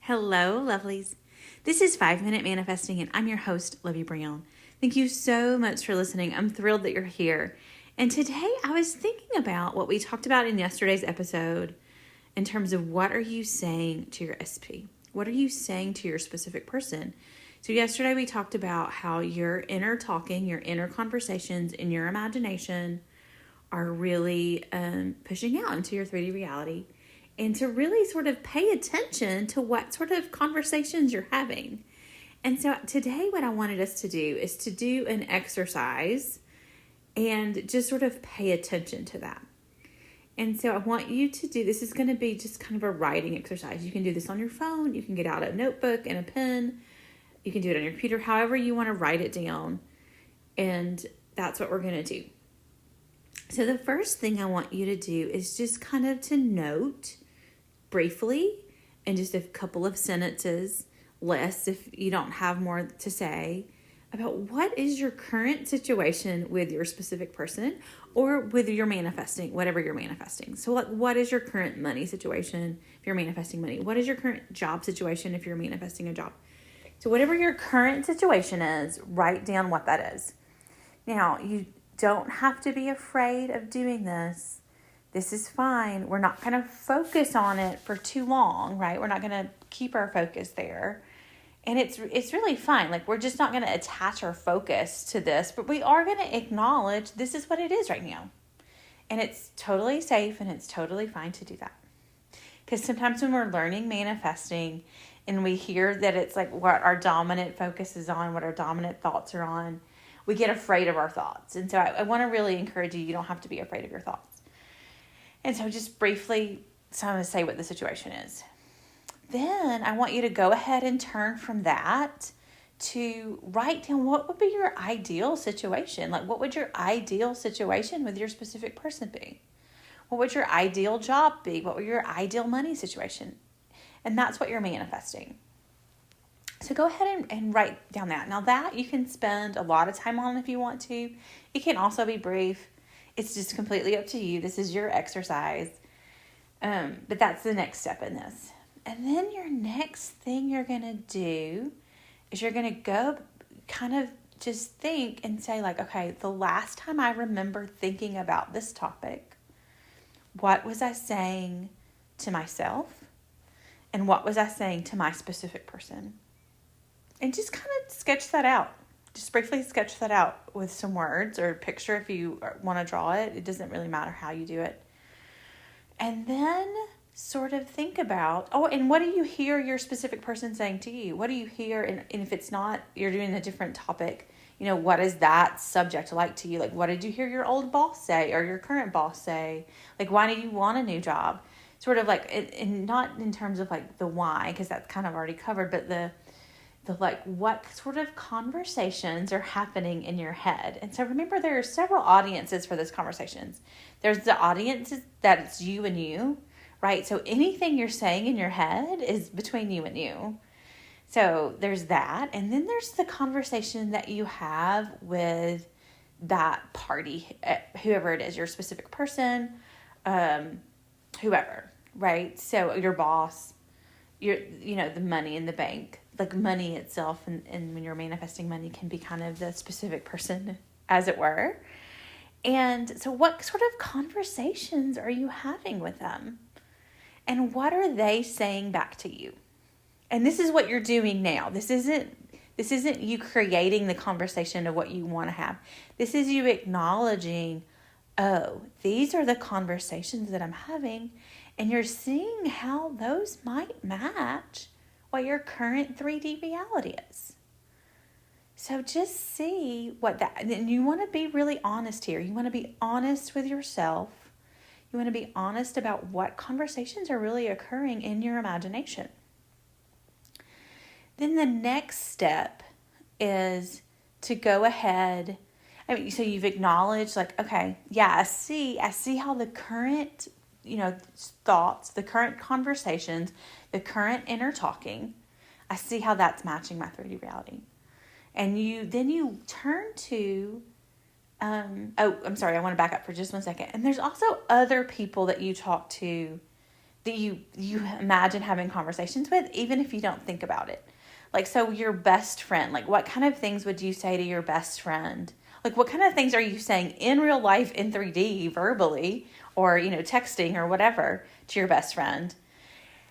Hello, lovelies. This is 5 Minute Manifesting, and I'm your host, Lovey Brown. Thank you so much for listening. I'm thrilled that you're here. And today I was thinking about what we talked about in yesterday's episode in terms of what are you saying to your SP? What are you saying to your specific person? So yesterday we talked about how your inner talking, your inner conversations in your imagination are really pushing out into your 3D reality. And to really sort of pay attention to what sort of conversations you're having. And so today what I wanted us to do is to do an exercise and just sort of pay attention to that. And so I want you to do, this is going to be just kind of a writing exercise. You can do this on your phone. You can get out a notebook and a pen. You can do it on your computer, however you want to write it down. And that's what we're going to do. So the first thing I want you to do is just kind of to note briefly, in just a couple of sentences, less if you don't have more to say, about what is your current situation with your specific person or with your manifesting, whatever you're manifesting. So like, what is your current money situation if you're manifesting money? What is your current job situation if you're manifesting a job? So whatever your current situation is, write down what that is. Now, you don't have to be afraid of doing this. This is fine. We're not going to focus on it for too long, right? We're not going to keep our focus there. And it's really fine. Like, we're just not going to attach our focus to this, but we are going to acknowledge this is what it is right now. And it's totally safe and it's totally fine to do that. Because sometimes when we're learning manifesting and we hear that it's like what our dominant focus is on, what our dominant thoughts are on, we get afraid of our thoughts. And so I want to really encourage you don't have to be afraid of your thoughts. And so just briefly, so I'm going to say what the situation is. Then I want you to go ahead and turn from that to write down what would be your ideal situation. Like, what would your ideal situation with your specific person be? What would your ideal job be? What would your ideal money situation? And that's what you're manifesting. So go ahead and write down that. Now that you can spend a lot of time on if you want to. It can also be brief. It's just completely up to you. This is your exercise. But that's the next step in this. And then your next thing you're going to do is you're going to go kind of just think and say like, okay, the last time I remember thinking about this topic, what was I saying to myself? And what was I saying to my specific person? And just kind of sketch that out. Just briefly sketch that out with some words or a picture if you want to draw it. It doesn't really matter how you do it. And then sort of think about, and what do you hear your specific person saying to you? What do you hear? And if it's not, you're doing a different topic, what is that subject like to you? Like, what did you hear your old boss say or your current boss say? Like, why do you want a new job? Sort of like, and not in terms of like the why, because that's kind of already covered, but the like what sort of conversations are happening in your head. And so remember, there are several audiences for those conversations. There's the audiences that it's you and you, right? So anything you're saying in your head is between you and you. So there's that. And then there's the conversation that you have with that party, whoever it is, your specific person, whoever, right? So your boss, the money in the bank, like money itself, and when you're manifesting money can be kind of the specific person, as it were. And so what sort of conversations are you having with them? And what are they saying back to you? And this is what you're doing now. This isn't you creating the conversation of what you want to have. This is you acknowledging, these are the conversations that I'm having. And you're seeing how those might match what your current 3D reality is. So just see what that, and you want to be really honest here. You want to be honest with yourself. You want to be honest about what conversations are really occurring in your imagination. Then the next step is to go ahead. So you've acknowledged like, okay, yeah, I see how the current thoughts, the current conversations, the current inner talking, I see how that's matching my 3D reality. And you turn to, I'm sorry, I want to back up for just 1 second. And there's also other people that you talk to that you imagine having conversations with, even if you don't think about it. Like, so your best friend, like what kind of things would you say to your best friend? Like, what kind of things are you saying in real life, in 3D, verbally, or, texting or whatever to your best friend?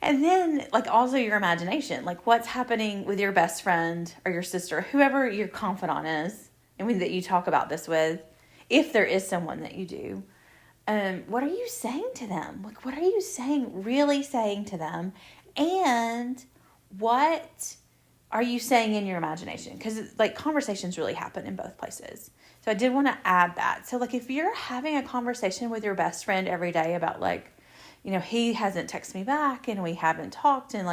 And then, like, also your imagination. Like, what's happening with your best friend or your sister, whoever your confidant is, and that you talk about this with, if there is someone that you do. What are you saying to them? Like, what are you really saying to them? And what are you saying in your imagination? Because, like, conversations really happen in both places. So I did want to add that. So, like, if you're having a conversation with your best friend every day about, like, he hasn't texted me back and we haven't talked, and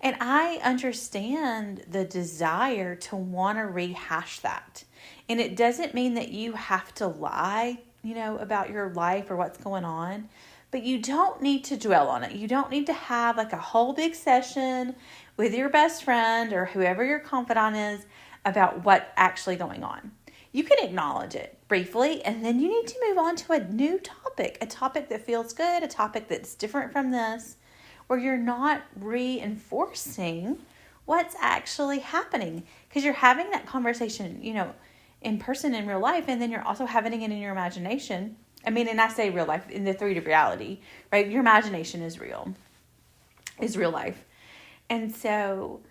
I understand the desire to want to rehash that. And it doesn't mean that you have to lie, about your life or what's going on, but you don't need to dwell on it. You don't need to have like a whole big session with your best friend or whoever your confidant is about what's actually going on. You can acknowledge it briefly, and then you need to move on to a new topic, a topic that feels good, a topic that's different from this, where you're not reinforcing what's actually happening, because you're having that conversation, in person in real life, and then you're also having it in your imagination. And I say real life in the 3D reality, right? Your imagination is real life. And so,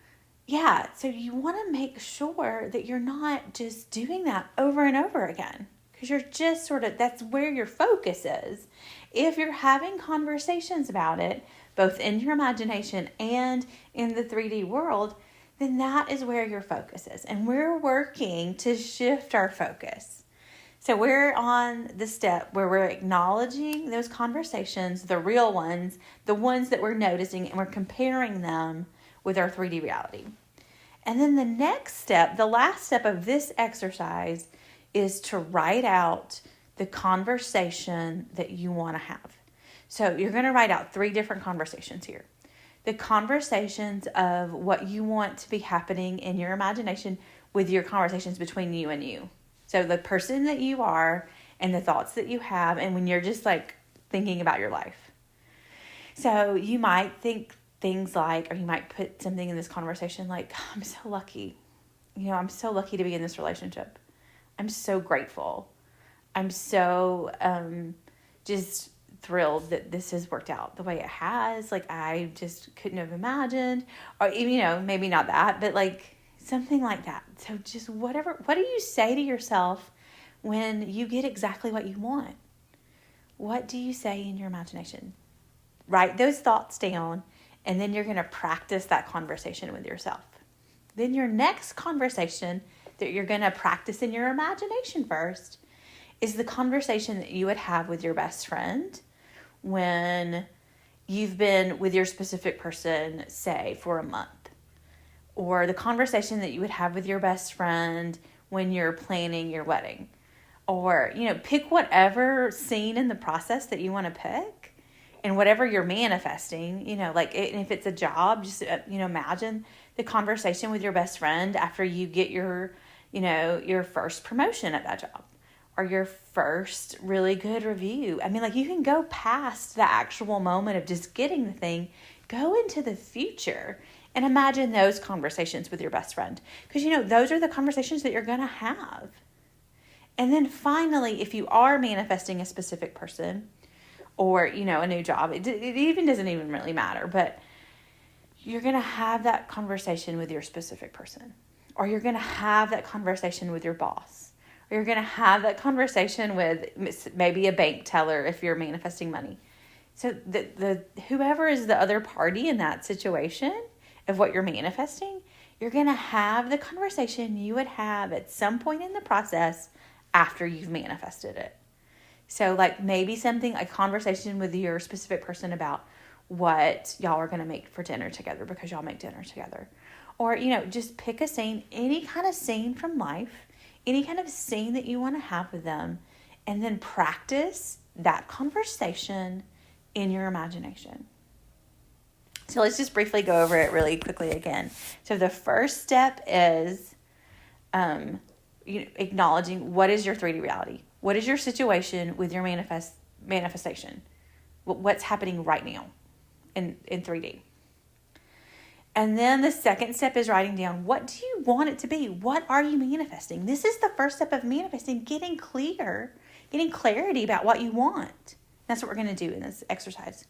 so you want to make sure that you're not just doing that over and over again, because you're just that's where your focus is. If you're having conversations about it, both in your imagination and in the 3D world, then that is where your focus is. And we're working to shift our focus. So we're on the step where we're acknowledging those conversations, the real ones, the ones that we're noticing, and we're comparing them with our 3D reality. And then the next step, the last step of this exercise, is to write out the conversation that you want to have. So you're going to write out 3 different conversations here. The conversations of what you want to be happening in your imagination with your conversations between you and you. So the person that you are and the thoughts that you have, and when you're just like thinking about your life. So you might think things like, or you might put something in this conversation like, I'm so lucky. I'm so lucky to be in this relationship. I'm so grateful. I'm so just thrilled that this has worked out the way it has. Like, I just couldn't have imagined, or maybe not that, but like something like that. So just what do you say to yourself when you get exactly what you want? What do you say in your imagination? Write those thoughts down, and then you're going to practice that conversation with yourself. Then your next conversation that you're going to practice in your imagination first is the conversation that you would have with your best friend when you've been with your specific person, say, for a month. Or the conversation that you would have with your best friend when you're planning your wedding. Or, pick whatever scene in the process that you want to pick, and whatever you're manifesting, and if it's a job, just, imagine the conversation with your best friend after you get your first promotion at that job, or your first really good review. You can go past the actual moment of just getting the thing, go into the future and imagine those conversations with your best friend. Because, those are the conversations that you're going to have. And then finally, if you are manifesting a specific person or, a new job, it even doesn't even really matter, but you're going to have that conversation with your specific person, or you're going to have that conversation with your boss, or you're going to have that conversation with maybe a bank teller if you're manifesting money. So the whoever is the other party in that situation of what you're manifesting, you're going to have the conversation you would have at some point in the process after you've manifested it. So maybe a conversation with your specific person about what y'all are going to make for dinner together because y'all make dinner together. Or, just pick a scene, any kind of scene from life, any kind of scene that you want to have with them, and then practice that conversation in your imagination. So let's just briefly go over it really quickly again. So the first step is acknowledging what is your 3D reality. What is your situation with your manifestation? What's happening right now? in 3D. And then the second step is writing down, what do you want it to be? What are you manifesting? This is the first step of manifesting, getting clarity about what you want. That's what we're going to do in this exercise.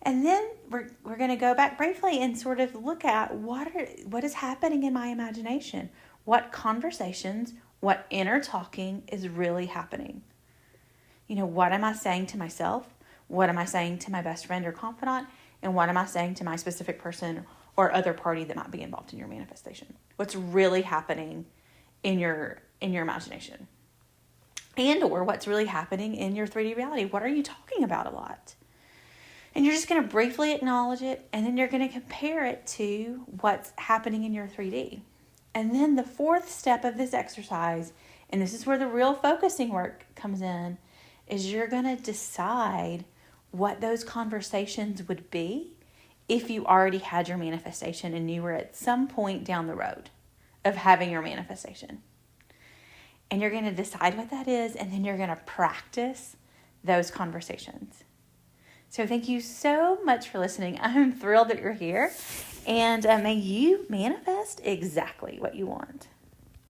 And then we're going to go back briefly and sort of look at what is happening in my imagination. What conversations, what inner talking is really happening? What am I saying to myself? What am I saying to my best friend or confidant? And what am I saying to my specific person or other party that might be involved in your manifestation? What's really happening in your imagination? And or what's really happening in your 3D reality? What are you talking about a lot? And you're just going to briefly acknowledge it, and then you're going to compare it to what's happening in your 3D. And then the fourth step of this exercise, and this is where the real focusing work comes in, is you're going to decide what those conversations would be if you already had your manifestation and you were at some point down the road of having your manifestation. And you're going to decide what that is, and then you're going to practice those conversations. So thank you so much for listening. I'm thrilled that you're here, and may you manifest exactly what you want.